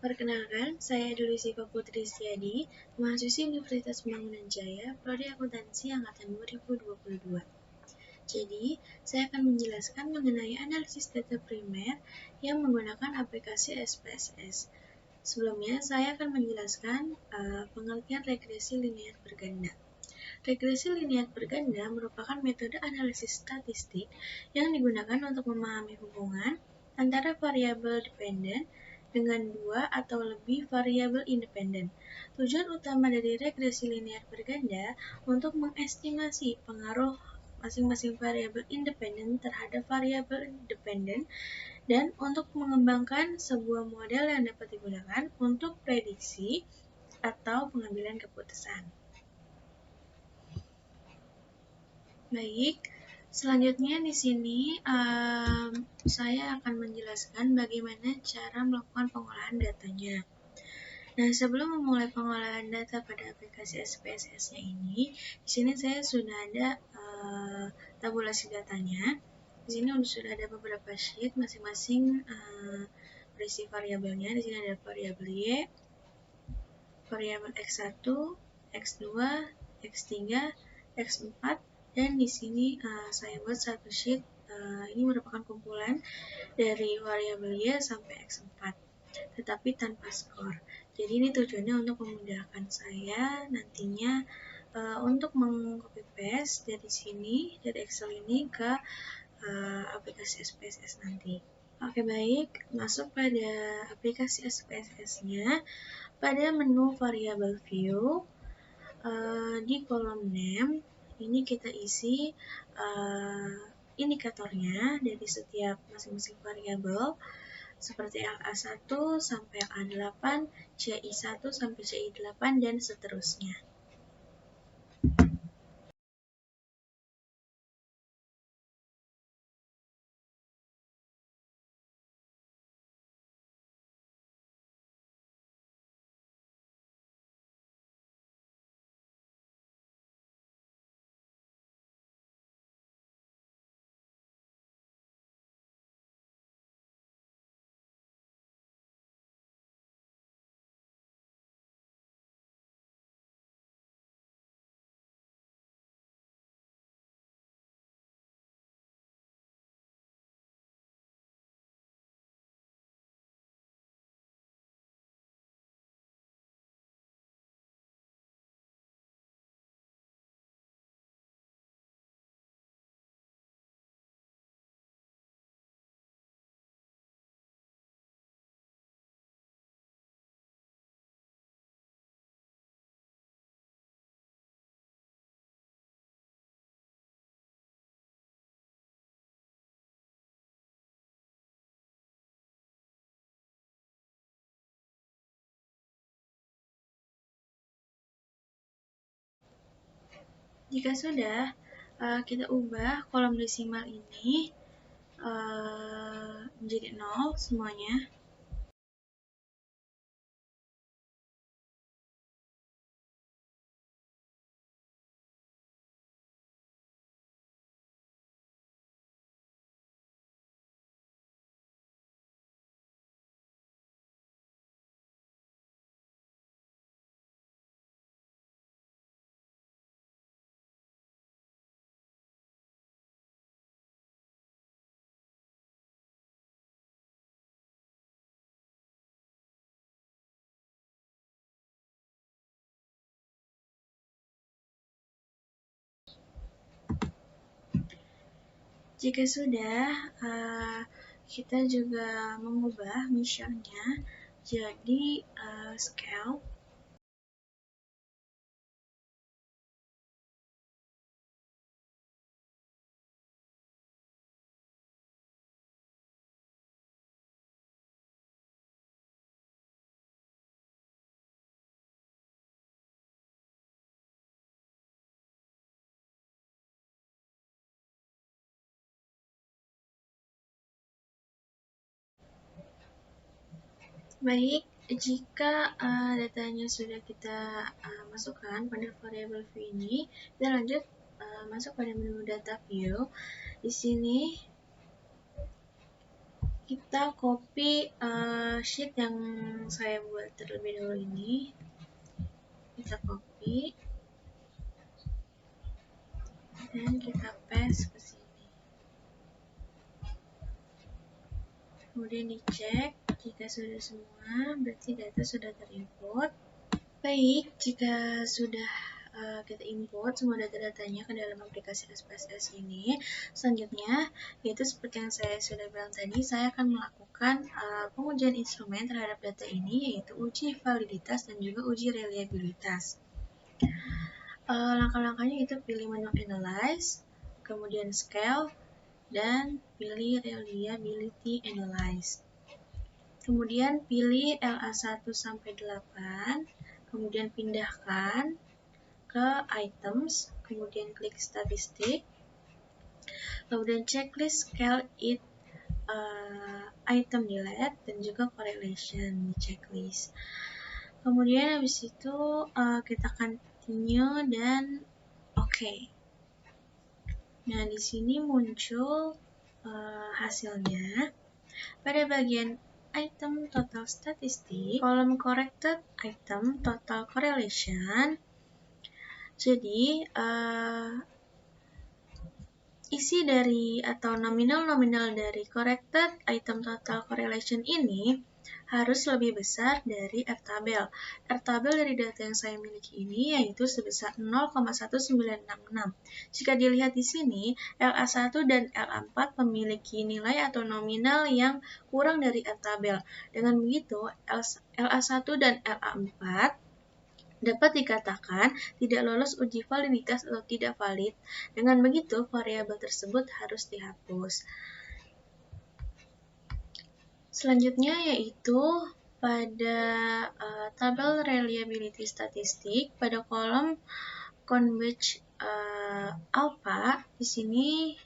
Perkenalkan, saya Dulisika Putri Setiadi, mahasiswi Universitas Pembangunan Jaya, Prodi Akuntansi Angkatan 2022. Jadi, saya akan menjelaskan mengenai analisis data primer yang menggunakan aplikasi SPSS. Sebelumnya, saya akan menjelaskan pengertian regresi linear berganda. Regresi linear berganda merupakan metode analisis statistik yang digunakan untuk memahami hubungan antara variabel dependen dengan dua atau lebih variabel independen. Tujuan utama dari regresi linear berganda untuk mengestimasi pengaruh masing-masing variabel independen terhadap variabel dependen dan untuk mengembangkan sebuah model yang dapat digunakan untuk prediksi atau pengambilan keputusan. Baik, selanjutnya di sini saya akan menjelaskan bagaimana cara melakukan pengolahan datanya. Nah, sebelum memulai pengolahan data pada aplikasi SPSS-nya ini, di sini saya sudah ada tabulasi datanya. Di sini sudah ada beberapa sheet, masing-masing berisi variabelnya. Di sini ada variabel Y, variabel X1, X2, X3, X4, dan di sini saya buat satu sheet. Ini merupakan kumpulan dari variabel Y sampai X4, tetapi tanpa skor. Jadi ini tujuannya untuk memudahkan saya nantinya untuk meng-copy paste dari sini, dari Excel ini ke aplikasi SPSS nanti. Oke, baik, masuk pada aplikasi SPSS-nya. Pada menu variabel view, di kolom name, ini kita isi indikatornya dari setiap masing-masing variabel, seperti LA1 sampai LA8, CI1 sampai CI8, dan seterusnya. Jika sudah, kita ubah kolom desimal ini menjadi 0 semuanya. Jika sudah, kita juga mengubah measure-nya jadi scale. Baik, jika datanya sudah kita masukkan pada variabel view ini, kita lanjut masuk pada menu data view. Di sini kita copy sheet yang saya buat terlebih dahulu ini. Kita copy dan kita paste ke sini. Kemudian dicek, jika sudah semua, berarti data sudah terinput. Baik, jika sudah kita import semua data-datanya ke dalam aplikasi SPSS ini, selanjutnya, yaitu seperti yang saya sudah bilang tadi, saya akan melakukan pengujian instrumen terhadap data ini, yaitu uji validitas dan juga uji reliabilitas. Langkah-langkahnya itu pilih menu Analyze, kemudian Scale, dan pilih Reliability Analyze. Kemudian pilih LA1 sampai 8, kemudian pindahkan ke Items, kemudian klik Statistik, kemudian checklist Scale It, Item Delete, dan juga Correlation di checklist. Kemudian habis itu kita continue dan oke. Nah, di sini muncul hasilnya. Pada bagian item total statistik, kolom corrected item total correlation. Jadi, isi dari atau nominal-nominal dari corrected item total correlation ini harus lebih besar dari R-tabel. R-tabel dari data yang saya miliki ini yaitu sebesar 0,1966. Jika dilihat di sini, LA1 dan LA4 memiliki nilai atau nominal yang kurang dari R-tabel. Dengan begitu, LA1 dan LA4 dapat dikatakan tidak lolos uji validitas atau tidak valid. Dengan begitu, variabel tersebut harus dihapus. Selanjutnya yaitu pada tabel reliability statistik pada kolom converge alpha di sini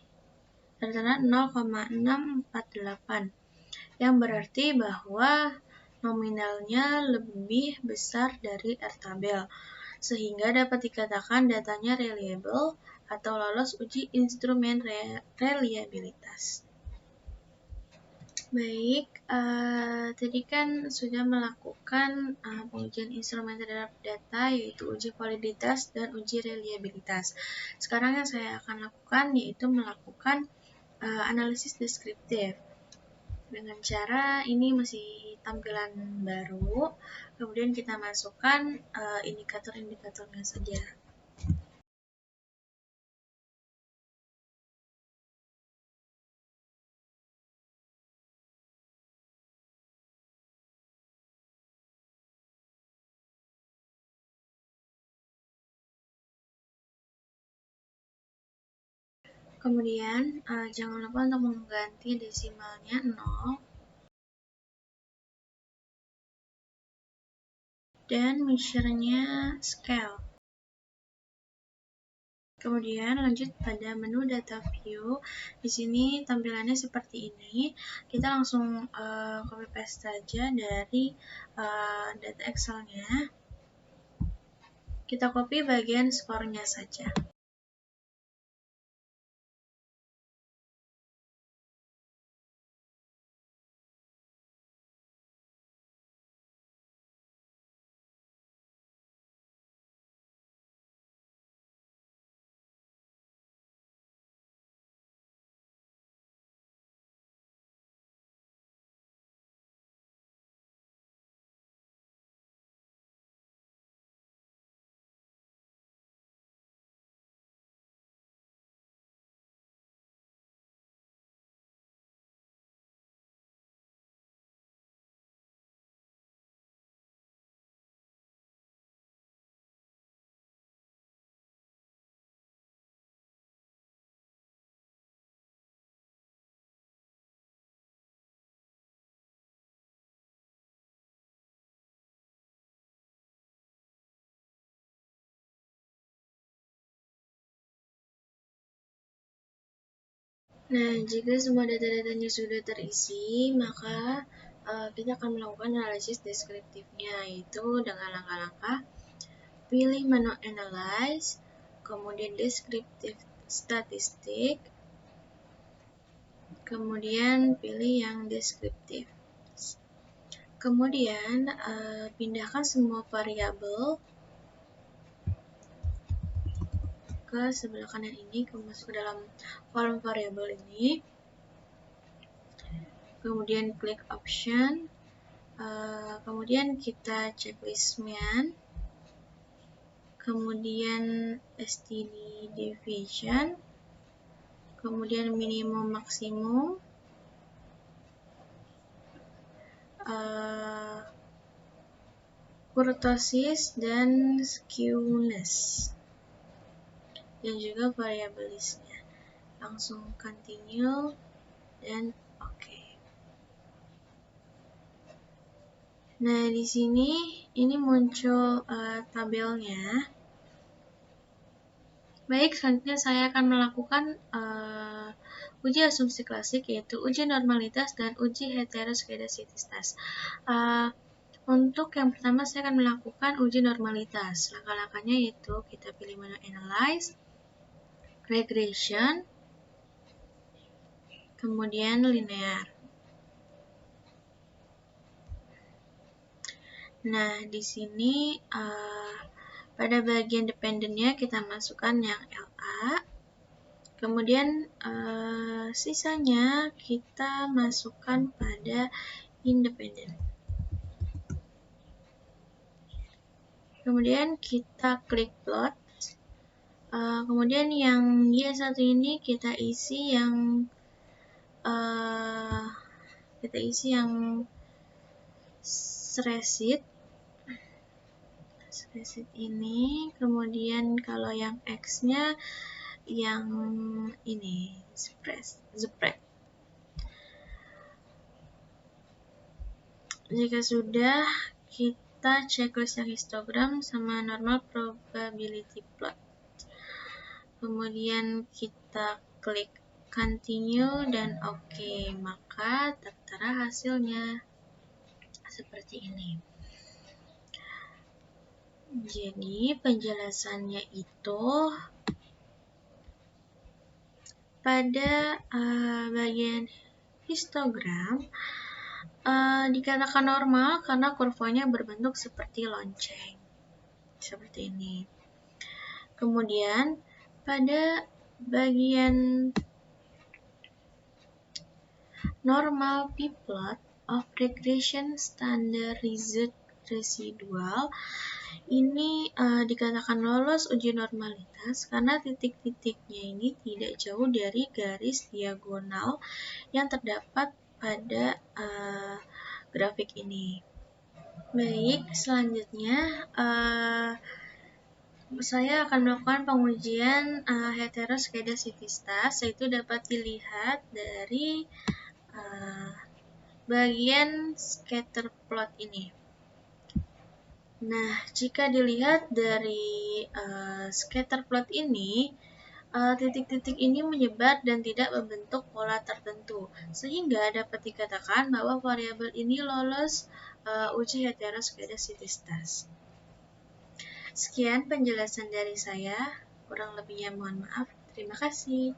tertera 0,648 yang berarti bahwa nominalnya lebih besar dari R-tabel, sehingga dapat dikatakan datanya reliable atau lolos uji instrumen reliabilitas. Baik, tadi kan sudah melakukan pengujian instrumen terhadap data, yaitu uji validitas dan uji reliabilitas. Sekarang yang saya akan lakukan yaitu melakukan analisis deskriptif. Dengan cara ini masih tampilan baru, kemudian kita masukkan indikator-indikatornya saja. Kemudian jangan lupa untuk mengganti desimalnya 0 dan measure-nya scale. Kemudian lanjut pada menu data view. Di sini tampilannya seperti ini. Kita langsung copy paste saja dari data Excel-nya. Kita copy bagian skornya saja. Nah, jika semua data-datanya sudah terisi, maka kita akan melakukan analisis deskriptifnya, yaitu dengan langkah-langkah pilih menu Analyze, kemudian Descriptive Statistik, Kemudian pilih yang deskriptif. Kemudian pindahkan semua variabel ke sebelah kanan ini, masuk ke dalam kolom variabel ini. Kemudian klik option. Kemudian kita checklist mean. Kemudian std deviation. Kemudian minimum maksimum. Kurtosis dan skewness, dan juga variabel listnya. Langsung continue dan oke. Nah, di sini ini muncul tabelnya. Baik, selanjutnya saya akan melakukan uji asumsi klasik, yaitu uji normalitas dan uji heteroskedasisitas. Untuk yang pertama saya akan melakukan uji normalitas. Langkah-langkahnya yaitu kita pilih menu analyze, regression, kemudian linear. Nah, di sini pada bagian dependennya kita masukkan yang LA. Kemudian sisanya kita masukkan pada independen. Kemudian kita klik plot. Kemudian yang Y1 ini kita isi yang Spreadsheet ini. Kemudian kalau yang X-nya yang ini spread. Jika sudah, kita checklist yang histogram sama normal probability plot. Kemudian kita klik continue dan oke, maka tertera hasilnya seperti ini. Jadi penjelasannya itu pada bagian histogram dikatakan normal karena kurvanya berbentuk seperti lonceng. Seperti ini. Kemudian pada bagian normal p-plot of regression standardized residual ini dikatakan lolos uji normalitas karena titik-titiknya ini tidak jauh dari garis diagonal yang terdapat pada grafik ini. Baik, selanjutnya saya akan melakukan pengujian heteroskedasisitas, yaitu dapat dilihat dari bagian scatter plot ini. Nah, jika dilihat dari scatter plot ini, titik-titik ini menyebar dan tidak membentuk pola tertentu, sehingga dapat dikatakan bahwa variabel ini lolos uji heteroskedasisitas. Sekian penjelasan dari saya, kurang lebihnya mohon maaf. Terima kasih.